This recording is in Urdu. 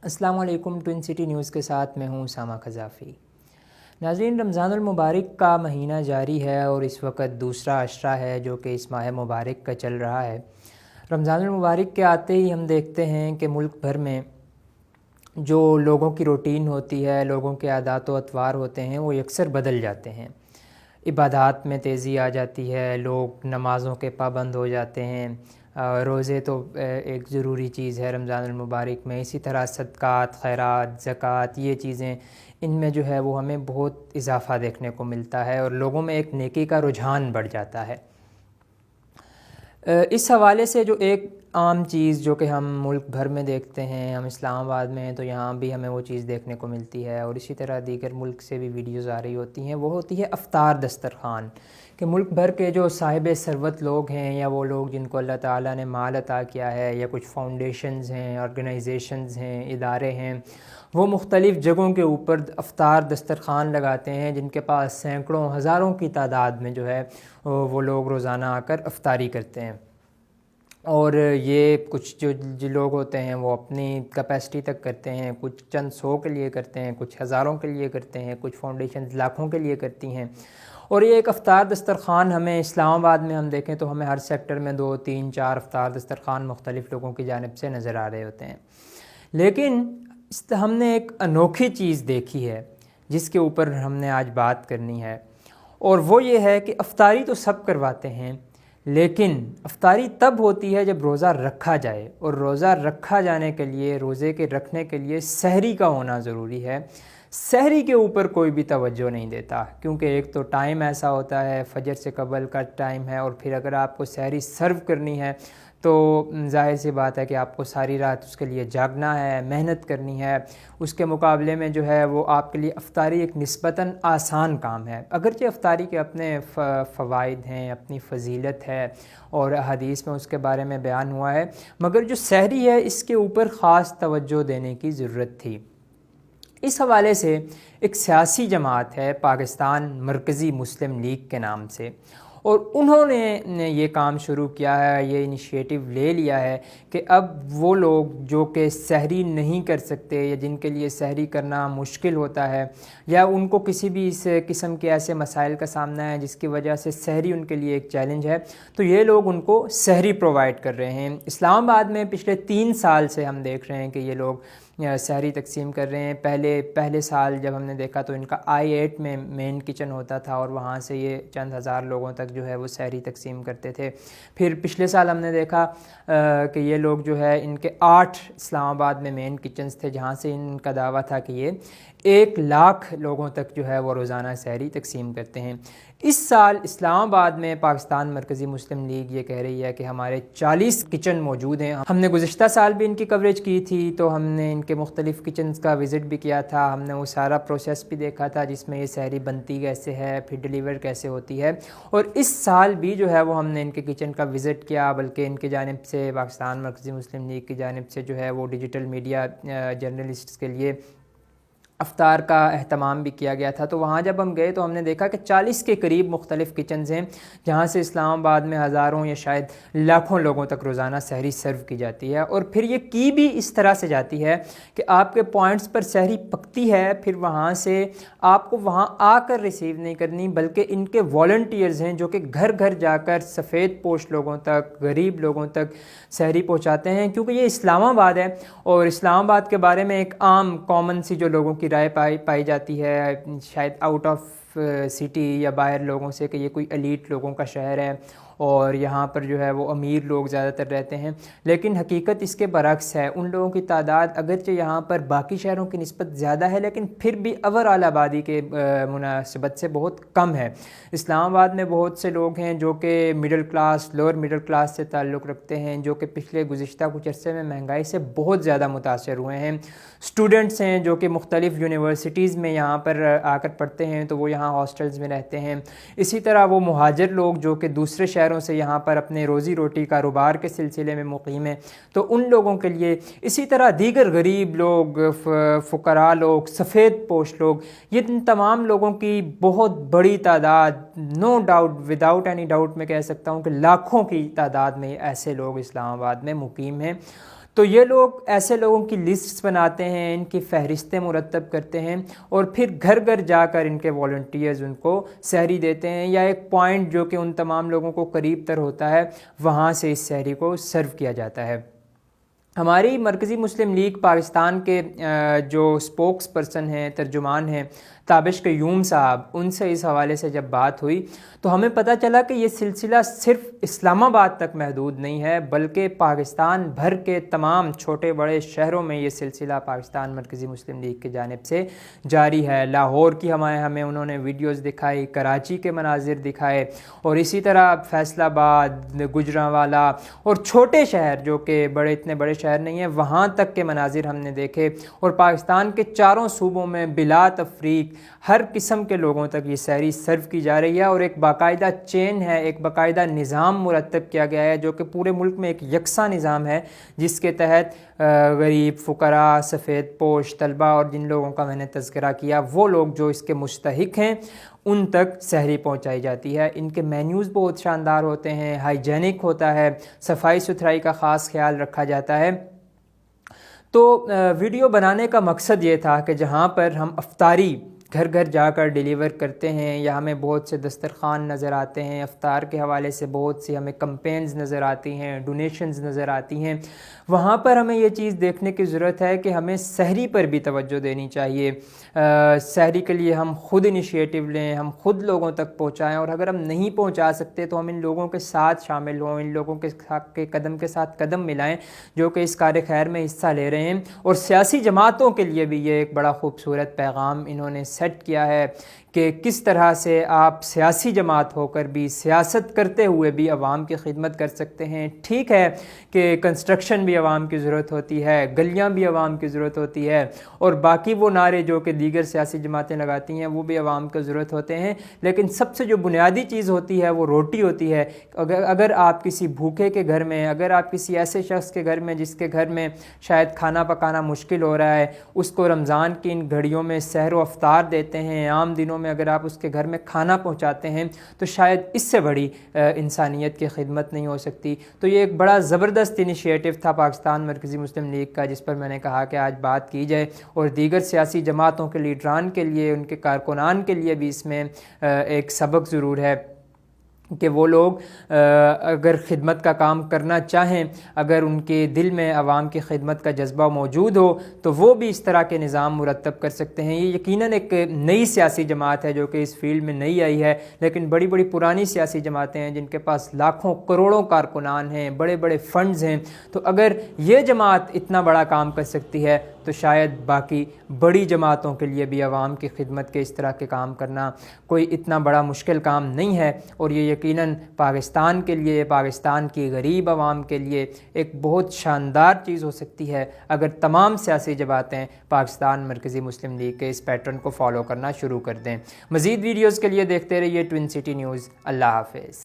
السلام علیکم، ٹوئن سٹی نیوز کے ساتھ میں ہوں اسامہ قذافی۔ ناظرین، رمضان المبارک کا مہینہ جاری ہے اور اس وقت دوسرا عشرہ ہے جو کہ اس ماہ مبارک کا چل رہا ہے۔ رمضان المبارک کے آتے ہی ہم دیکھتے ہیں کہ ملک بھر میں جو لوگوں کی روٹین ہوتی ہے، لوگوں کے عادات و اطوار ہوتے ہیں، وہ یکسر بدل جاتے ہیں۔ عبادات میں تیزی آ جاتی ہے، لوگ نمازوں کے پابند ہو جاتے ہیں۔ روزے تو ایک ضروری چیز ہے رمضان المبارک میں، اسی طرح صدقات، خیرات، زکوٰۃ، یہ چیزیں ان میں جو ہے وہ ہمیں بہت اضافہ دیکھنے کو ملتا ہے اور لوگوں میں ایک نیکی کا رجحان بڑھ جاتا ہے۔ اس حوالے سے جو ایک عام چیز جو کہ ہم ملک بھر میں دیکھتے ہیں، ہم اسلام آباد میں ہیں تو یہاں بھی ہمیں وہ چیز دیکھنے کو ملتی ہے اور اسی طرح دیگر ملک سے بھی ویڈیوز آ رہی ہوتی ہیں، وہ ہوتی ہے افطار دسترخوان، کہ ملک بھر کے جو صاحب ثروت لوگ ہیں یا وہ لوگ جن کو اللہ تعالیٰ نے مال عطا کیا ہے، یا کچھ فاؤنڈیشنز ہیں، آرگنائزیشنز ہیں، ادارے ہیں، وہ مختلف جگہوں کے اوپر افطار دسترخوان لگاتے ہیں، جن کے پاس سینکڑوں ہزاروں کی تعداد میں جو ہے وہ لوگ روزانہ آ کر افطاری کرتے ہیں۔ اور یہ کچھ جو لوگ ہوتے ہیں وہ اپنی کیپیسٹی تک کرتے ہیں، کچھ چند سو کے لیے کرتے ہیں، کچھ ہزاروں کے لیے کرتے ہیں، کچھ فاؤنڈیشنز لاکھوں کے لیے کرتی ہیں۔ اور یہ ایک افطار دسترخوان ہمیں اسلام آباد میں ہم دیکھیں تو ہمیں ہر سیکٹر میں 2، 3، 4 افطار دسترخوان مختلف لوگوں کی جانب سے نظر آ رہے ہوتے ہیں۔ لیکن ہم نے ایک انوکھی چیز دیکھی ہے جس کے اوپر ہم نے آج بات کرنی ہے، اور وہ یہ ہے کہ افطاری تو سب کرواتے ہیں، لیکن افطاری تب ہوتی ہے جب روزہ رکھا جائے، اور روزہ رکھا جانے کے لیے، روزے کے رکھنے کے لیے سحری کا ہونا ضروری ہے۔ سحری کے اوپر کوئی بھی توجہ نہیں دیتا، کیونکہ ایک تو ٹائم ایسا ہوتا ہے، فجر سے قبل کا ٹائم ہے، اور پھر اگر آپ کو سحری سرو کرنی ہے تو ظاہر سی بات ہے کہ آپ کو ساری رات اس کے لیے جاگنا ہے، محنت کرنی ہے۔ اس کے مقابلے میں جو ہے وہ آپ کے لیے افطاری ایک نسبتاً آسان کام ہے، اگرچہ افطاری کے اپنے فوائد ہیں، اپنی فضیلت ہے، اور حدیث میں اس کے بارے میں بیان ہوا ہے، مگر جو سحری ہے اس کے اوپر خاص توجہ دینے کی ضرورت تھی۔ اس حوالے سے ایک سیاسی جماعت ہے پاکستان مرکزی مسلم لیگ کے نام سے، اور انہوں نے یہ کام شروع کیا ہے، یہ انیشیٹو لے لیا ہے کہ اب وہ لوگ جو کہ سحری نہیں کر سکتے، یا جن کے لیے سحری کرنا مشکل ہوتا ہے، یا ان کو کسی بھی اس قسم کے ایسے مسائل کا سامنا ہے جس کی وجہ سے سحری ان کے لیے ایک چیلنج ہے، تو یہ لوگ ان کو سحری پرووائڈ کر رہے ہیں۔ اسلام آباد میں پچھلے 3 سال سے ہم دیکھ رہے ہیں کہ یہ لوگ سحری تقسیم کر رہے ہیں۔ پہلے سال جب ہم نے دیکھا تو ان کا I-8 میں مین کچن ہوتا تھا، اور وہاں سے یہ چند ہزار لوگوں تک جو ہے وہ سحری تقسیم کرتے تھے۔ پھر پچھلے سال ہم نے دیکھا کہ یہ لوگ جو ہے ان کے 8 اسلام آباد میں مین کچنز تھے، جہاں سے ان کا دعویٰ تھا کہ یہ 1 لاکھ لوگوں تک جو ہے وہ روزانہ سحری تقسیم کرتے ہیں۔ اس سال اسلام آباد میں پاکستان مرکزی مسلم لیگ یہ کہہ رہی ہے کہ ہمارے 40 کچن موجود ہیں۔ ہم نے گزشتہ سال بھی ان کی کوریج کی تھی، تو ہم نے ان کے مختلف کچنز کا وزٹ بھی کیا تھا، ہم نے وہ سارا پروسیس بھی دیکھا تھا جس میں یہ سحری بنتی کیسے ہے، پھر ڈیلیور کیسے ہوتی ہے۔ اور اس سال بھی جو ہے وہ ہم نے ان کے کچن کا وزٹ کیا، بلکہ ان کی جانب سے پاکستان مرکزی مسلم لیگ کی جانب سے جو ہے وہ ڈیجیٹل میڈیا جرنلسٹس کے لیے افطار کا اہتمام بھی کیا گیا تھا۔ تو وہاں جب ہم گئے تو ہم نے دیکھا کہ 40 کے قریب مختلف کچنز ہیں جہاں سے اسلام آباد میں ہزاروں یا شاید لاکھوں لوگوں تک روزانہ سحری سرو کی جاتی ہے، اور پھر یہ کی بھی اس طرح سے جاتی ہے کہ آپ کے پوائنٹس پر سحری پکتی ہے، پھر وہاں سے آپ کو وہاں آ کر ریسیو نہیں کرنی، بلکہ ان کے والنٹیئرز ہیں جو کہ گھر گھر جا کر سفید پوش لوگوں تک، غریب لوگوں تک سحری پہنچاتے ہیں، کیونکہ یہ اسلام آباد ہے، اور اسلام آباد کے بارے میں ایک عام کامن سی جو لوگوں کی رائے پائی جاتی ہے، شاید آؤٹ آف سٹی یا باہر لوگوں سے، کہ یہ کوئی ایلیٹ لوگوں کا شہر ہے اور یہاں پر جو ہے وہ امیر لوگ زیادہ تر رہتے ہیں۔ لیکن حقیقت اس کے برعکس ہے، ان لوگوں کی تعداد اگرچہ یہاں پر باقی شہروں کی نسبت زیادہ ہے، لیکن پھر بھی اوورآل آبادی کے مناسبت سے بہت کم ہے۔ اسلام آباد میں بہت سے لوگ ہیں جو کہ middle class, lower middle class سے تعلق رکھتے ہیں، جو کہ پچھلے گزشتہ کچھ عرصے میں مہنگائی سے بہت زیادہ متاثر ہوئے ہیں۔ اسٹوڈنٹس ہیں جو کہ مختلف یونیورسٹیز میں یہاں پر آ کر پڑھتے ہیں، تو وہ یہاں ہاسٹلز میں رہتے ہیں۔ اسی طرح وہ مہاجر لوگ جو کہ دوسرے شہروں سے یہاں پر اپنے روزی روٹی کاروبار کے سلسلے میں مقیم ہیں، تو ان لوگوں کے لیے، اسی طرح دیگر غریب لوگ، فقراء لوگ، سفید پوش لوگ، یہ ان تمام لوگوں کی بہت بڑی تعداد، no doubt, without any doubt میں کہہ سکتا ہوں کہ لاکھوں کی تعداد میں ایسے لوگ اسلام آباد میں مقیم ہیں۔ تو یہ لوگ ایسے لوگوں کی لسٹس بناتے ہیں، ان کی فہرستیں مرتب کرتے ہیں اور پھر گھر گھر جا کر ان کے والنٹیئرز ان کو سحری دیتے ہیں، یا ایک پوائنٹ جو کہ ان تمام لوگوں کو قریب تر ہوتا ہے وہاں سے اس سحری کو سرو کیا جاتا ہے۔ ہماری مرکزی مسلم لیگ پاکستان کے جو سپوکس پرسن ہیں، ترجمان ہیں تابش قیوم صاحب، ان سے اس حوالے سے جب بات ہوئی تو ہمیں پتہ چلا کہ یہ سلسلہ صرف اسلام آباد تک محدود نہیں ہے، بلکہ پاکستان بھر کے تمام چھوٹے بڑے شہروں میں یہ سلسلہ پاکستان مرکزی مسلم لیگ کی جانب سے جاری ہے۔ لاہور کی ہمیں انہوں نے ویڈیوز دکھائی، کراچی کے مناظر دکھائے، اور اسی طرح فیصل آباد، گجرانوالہ اور چھوٹے شہر جو کہ اتنے بڑے شہر نہیں ہیں وہاں تک کے مناظر ہم نے دیکھے، اور پاکستان کے چاروں صوبوں میں بلا تفریق ہر قسم کے لوگوں تک یہ سحری سرو کی جا رہی ہے، اور ایک باقاعدہ چین ہے، ایک باقاعدہ نظام مرتب کیا گیا ہے جو کہ پورے ملک میں ایک یکساں نظام ہے، جس کے تحت غریب، فقراء، سفید پوش، طلبہ اور جن لوگوں کا میں نے تذکرہ کیا وہ لوگ جو اس کے مستحق ہیں ان تک سحری پہنچائی جاتی ہے۔ ان کے مینیوز بہت شاندار ہوتے ہیں، ہائیجینک ہوتا ہے، صفائی ستھرائی کا خاص خیال رکھا جاتا ہے۔ تو ویڈیو بنانے کا مقصد یہ تھا کہ جہاں پر ہم افطاری گھر گھر جا کر ڈیلیور کرتے ہیں، یا ہمیں بہت سے دسترخوان نظر آتے ہیں، افطار کے حوالے سے بہت سی ہمیں کمپینز نظر آتی ہیں، ڈونیشنز نظر آتی ہیں، وہاں پر ہمیں یہ چیز دیکھنے کی ضرورت ہے کہ ہمیں سحری پر بھی توجہ دینی چاہیے۔ سحری کے لیے ہم خود انیشیٹو لیں، ہم خود لوگوں تک پہنچائیں، اور اگر ہم نہیں پہنچا سکتے تو ہم ان لوگوں کے ساتھ شامل ہوں، ان لوگوں کے قدم کے ساتھ قدم ملائیں جو کہ اس کار خیر میں حصہ لے رہے ہیں۔ اور سیاسی جماعتوں کے لیے بھی یہ ایک بڑا خوبصورت پیغام انہوں نے سیٹ کیا ہے کہ کس طرح سے آپ سیاسی جماعت ہو کر بھی، سیاست کرتے ہوئے بھی عوام کی خدمت کر سکتے ہیں۔ ٹھیک ہے کہ کنسٹرکشن بھی عوام کی ضرورت ہوتی ہے، گلیاں بھی عوام کی ضرورت ہوتی ہے، اور باقی وہ نعرے جو کہ دیگر سیاسی جماعتیں لگاتی ہیں وہ بھی عوام کو ضرورت ہوتے ہیں، لیکن سب سے جو بنیادی چیز ہوتی ہے وہ روٹی ہوتی ہے۔ اگر آپ کسی بھوکے کے گھر میں، اگر آپ کسی ایسے شخص کے گھر میں جس کے گھر میں شاید کھانا پکانا مشکل ہو رہا ہے، اس کو رمضان کی ان گھڑیوں میں سحر و افطار دیتے ہیں، عام دنوں میں اگر آپ اس کے گھر میں کھانا پہنچاتے ہیں تو شاید اس سے بڑی انسانیت کی خدمت نہیں ہو سکتی۔ تو یہ ایک بڑا زبردست انیشیٹو تھا پاکستان مرکزی مسلم لیگ کا، جس پر میں نے کہا کہ آج بات کی جائے، اور دیگر سیاسی جماعتوں کے لیڈران کے لیے، ان کے کارکنان کے لیے بھی اس میں ایک سبق ضرور ہے کہ وہ لوگ اگر خدمت کا کام کرنا چاہیں، اگر ان کے دل میں عوام کی خدمت کا جذبہ موجود ہو تو وہ بھی اس طرح کے نظام مرتب کر سکتے ہیں۔ یہ یقیناً ایک نئی سیاسی جماعت ہے جو کہ اس فیلڈ میں نئی آئی ہے، لیکن بڑی بڑی پرانی سیاسی جماعتیں ہیں جن کے پاس لاکھوں کروڑوں کارکنان ہیں، بڑے بڑے فنڈز ہیں۔ تو اگر یہ جماعت اتنا بڑا کام کر سکتی ہے تو شاید باقی بڑی جماعتوں کے لیے بھی عوام کی خدمت کے اس طرح کے کام کرنا کوئی اتنا بڑا مشکل کام نہیں ہے، اور یہ یقیناً پاکستان کے لیے، پاکستان کی غریب عوام کے لیے ایک بہت شاندار چیز ہو سکتی ہے اگر تمام سیاسی جماعتیں پاکستان مرکزی مسلم لیگ کے اس پیٹرن کو فالو کرنا شروع کر دیں۔ مزید ویڈیوز کے لیے دیکھتے رہیے ٹوئن سٹی نیوز۔ اللہ حافظ۔